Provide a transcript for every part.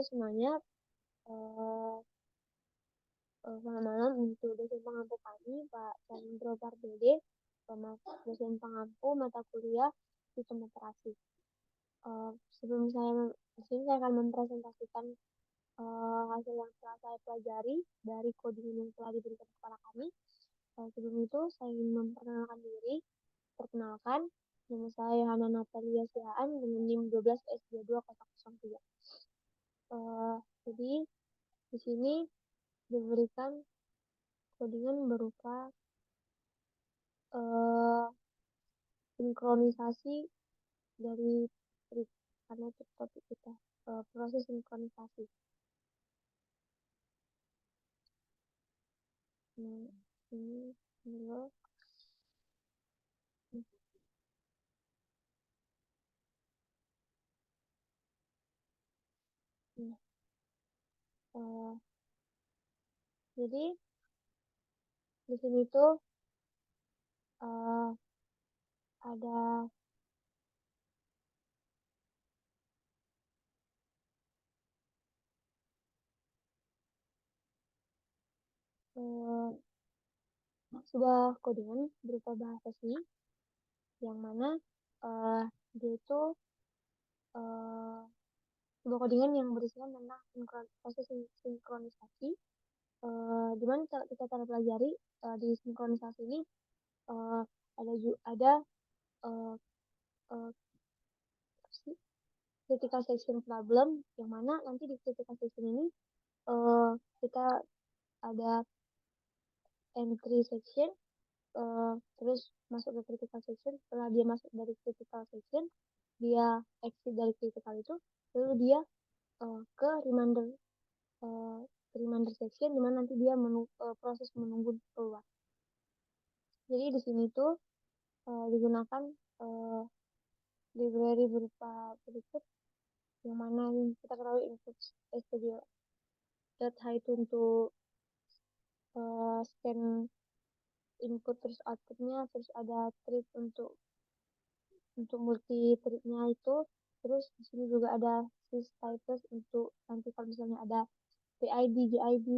semuanya. Eh, Selamat malam untuk dosen pengampu kami, Pak Chandro Pardede, dosen pengampu mata kuliah sistem operasi. Sebelum di sini saya akan mempresentasikan hasil yang telah saya pelajari dari coding yang telah diberikan kepada kami. Sebelum itu, saya ingin memperkenalkan diri. Perkenalkan, nama saya Hana Natalia Sihaan dengan NIM 12S2203. Jadi, di sini diberikan codingan berupa uh, sinkronisasi dari trik, karena itu topik kita, proses sinkronisasi. Nah, ini dulu. Nah, uh, jadi di sini tuh uh, ada uh, sebuah codingan berupa bahasa C yang mana dia itu uh, sebuah codingan yang berisikan tentang proses sinkronisasi, di mana kita cara pelajari di sinkronisasi ini uh, ada uh, uh, critical section problem yang mana nanti di critical section ini uh, kita ada entry section, terus masuk ke critical section. Setelah dia masuk dari critical section, dia exit dari critical itu, lalu dia ke uh, reminder section di mana nanti dia proses menunggu keluar. Jadi di sini tuh digunakan uh, library berupa berikut, yang mana kita ketahui input studio data itu untuk scan input terus outputnya, terus ada trip untuk multi tripnya itu, terus di sini juga ada sys-types untuk nanti kalau misalnya ada PID, GID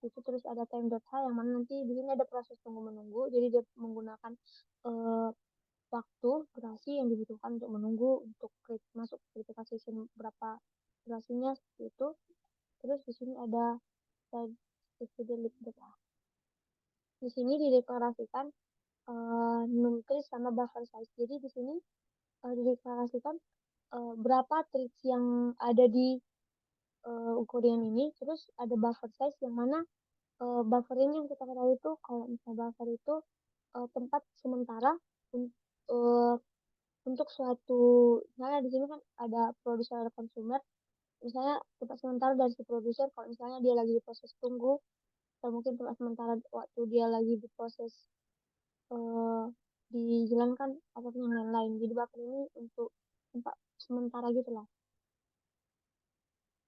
itu, terus ada time.h yang mana nanti di sini ada proses tunggu menunggu, jadi dia menggunakan uh, waktu durasi yang dibutuhkan untuk menunggu untuk masuk critical section berapa durasinya seperti itu. Terus di sini ada delete data. Di sini dideklarasikan numcris sama buffer size. Jadi di sini dideklarasikan berapa trips yang ada di ukuran ini, terus ada buffer size yang mana buffer ini yang kita ketahui itu kalau misalnya buffer itu tempat sementara uh, untuk suatu, misalnya di sini kan ada produser ada consumer, misalnya tempat sementara dari si produser kalau misalnya dia lagi di proses tunggu, atau mungkin tempat sementara waktu dia lagi di proses uh, dijalankan ataupun yang lain-lain. Jadi buffer ini untuk tempat sementara gitu lah.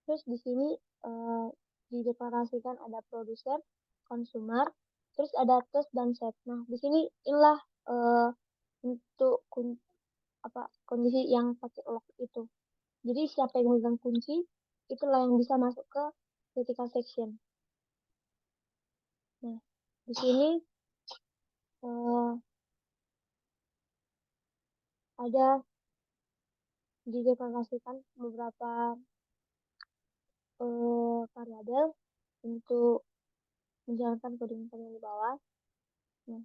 Terus di sini uh, dideklarasikan ada produser, consumer, terus ada test dan set. Nah, di sini inilah untuk kondisi yang pakai lock itu. Jadi siapa yang megang kunci, itulah yang bisa masuk ke critical section. Nah, di sini uh, ada dideklarasikan beberapa variabel untuk menjalankan coding-coding di bawah. Nah,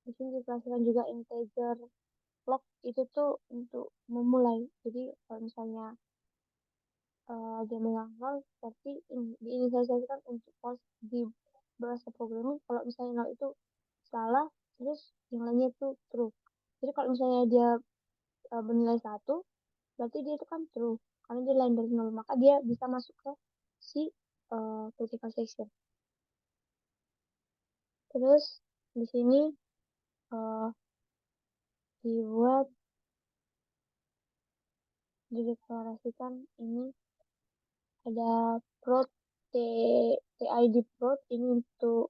di sini dideklarasikan juga integer lock itu tuh untuk memulai. Jadi kalau misalnya dia megang nol, berarti diinisialisasikan untuk post di bahasa programming. Kalau misalnya nol itu salah, terus yang lainnya itu true. Jadi kalau misalnya dia bernilai satu, berarti dia itu kan true karena dia lain dari nol, maka dia bisa masuk ke si critical section. Terus di sini uh, dibuat dideklarasikan ini ada prod TID prod ini untuk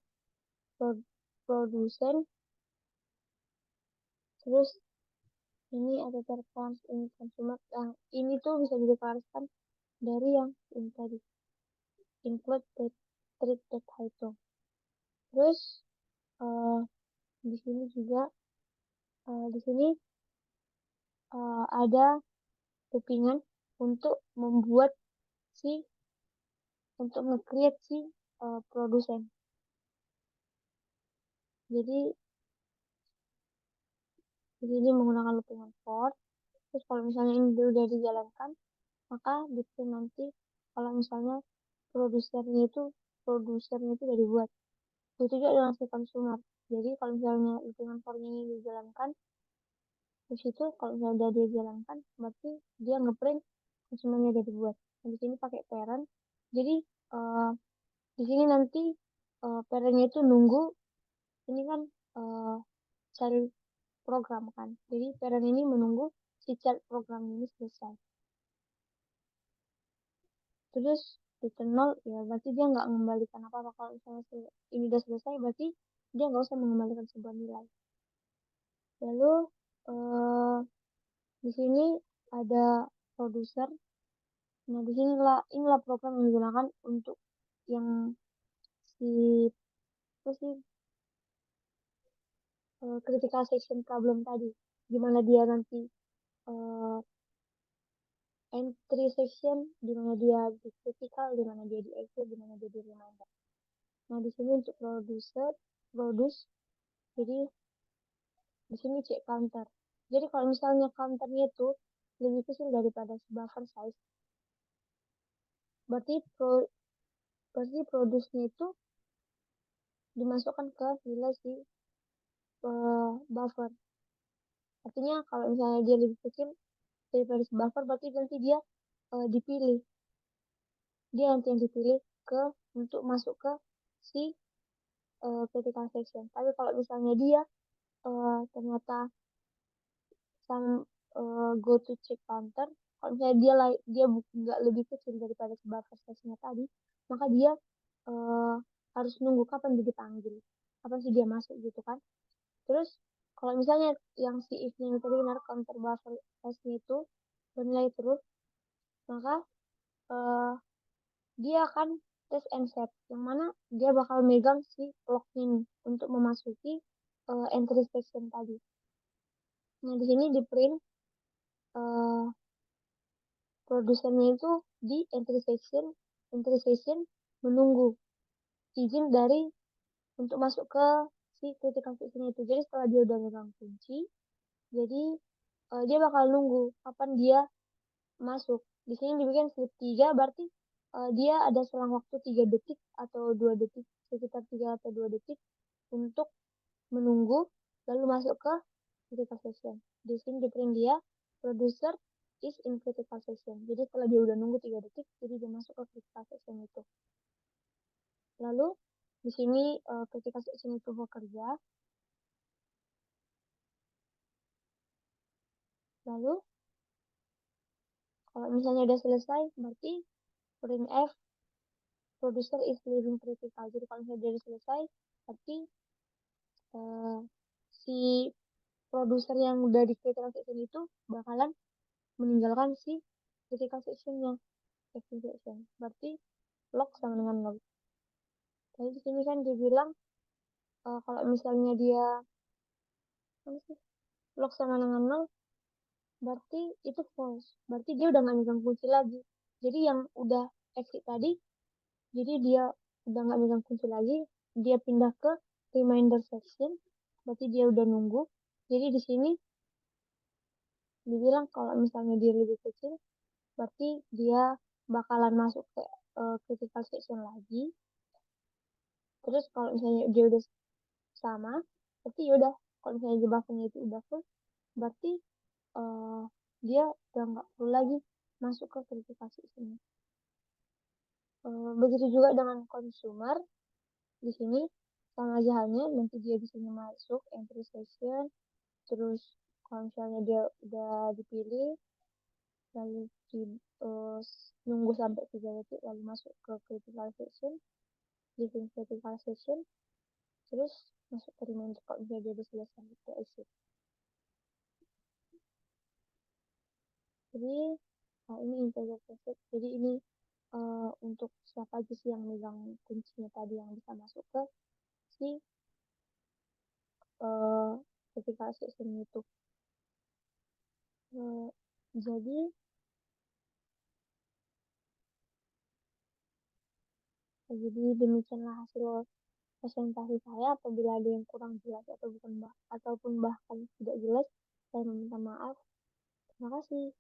produsen, terus ini ada terkons ini consumer, yang ini tuh bisa dideklarasikan dari yang ini tadi, include the treat that title. Terus di sini juga di sini ada kepingan untuk membuat si untuk nge-create si produsen. Jadi di sini menggunakan looping for. Terus kalau misalnya ini udah dijalankan, maka di nanti kalau misalnya produsernya itu udah dibuat. Itu juga dengan si consumer. Jadi kalau misalnya looping for ini dijalankan, terus itu kalau misalnya udah dijalankan, berarti dia ngeprint konsumennya udah dibuat. Dan di sini pakai parent. Jadi di sini nanti parentnya itu nunggu ini kan cari program kan. Jadi parent ini menunggu si child program ini selesai. Terus return nol, ya berarti dia nggak mengembalikan apa-apa. Kalau misalnya ini udah selesai, berarti dia nggak usah mengembalikan sebuah nilai. Lalu di sini ada produser. Nah, di sini inilah program yang digunakan untuk yang si apa sih critical section problem tadi, gimana dia nanti uh, entry section, gimana dia di critical, gimana dia di exit, gimana dia di reminder. Nah, di sini untuk produce, jadi di sini cek counter. Jadi kalau misalnya counternya itu lebih kecil daripada buffer size, berarti produce-nya itu dimasukkan ke nilai si buffer. Artinya kalau misalnya dia lebih kecil daripada si buffer, berarti nanti dia dipilih. Dia nanti yang dipilih untuk masuk ke si critical section. Tapi kalau misalnya dia ternyata some go to check counter, kalau misalnya dia nggak lebih kecil daripada si buffer size-nya tadi, maka dia uh, harus nunggu kapan dia dipanggil, kapan sih dia masuk gitu kan. Terus kalau misalnya yang si if-nya tadi benar, counter buffer size-nya itu bernilai terus, maka uh, dia akan test and set, yang mana dia bakal megang si lock ini untuk memasuki entry section tadi. Nah, di sini di print produsennya itu di entry section menunggu izin dari untuk masuk ke si critical section itu. Jadi setelah dia udah megang kunci, jadi dia bakal nunggu kapan dia masuk. Di sini dibikin slip 3, berarti dia ada selang waktu 3 detik atau 2 detik, sekitar 3 atau 2 detik untuk menunggu lalu masuk ke critical section. Di sini di print dia producer is in critical section. Jadi setelah dia udah nunggu 3 detik, jadi dia masuk ke critical section itu. Lalu di sini critical section itu bekerja. Lalu kalau misalnya udah selesai, berarti printf producer is leaving critical. Jadi kalau misalnya dia udah selesai, berarti si produser yang udah di critical section itu bakalan meninggalkan si critical sectionnya, section. Berarti log sama dengan log. Jadi di sini kan dia bilang kalau misalnya dia log sama dengan nol, berarti itu false. Berarti dia udah nggak megang kunci lagi. Jadi yang udah exit tadi, jadi dia udah nggak megang kunci lagi, dia pindah ke reminder section. Berarti dia udah nunggu. Jadi di sini dibilang kalau misalnya dia lebih kecil, berarti dia bakalan masuk ke critical section lagi. Terus kalau misalnya dia udah sama, berarti yaudah. Kalau misalnya jebakannya itu udah full, berarti uh, dia udah nggak perlu lagi masuk ke critical section. Begitu juga dengan consumer. Di sini sama aja halnya, nanti dia di sini masuk entry section, terus kalau misalnya dia udah dipilih, lalu di, nunggu sampai 3 detik lalu masuk ke critical section, living critical section, terus masuk ke reminder kalau misalnya dia udah selesai ke exit. Jadi Nah, ini integer password. Jadi ini untuk siapa aja sih yang megang kuncinya tadi yang bisa masuk ke si eh, ketika sistem itu. Eh, jadi jadi demikianlah hasil presentasi saya. Apabila ada yang kurang jelas atau bukan ataupun bahkan tidak jelas, saya meminta maaf. Terima kasih.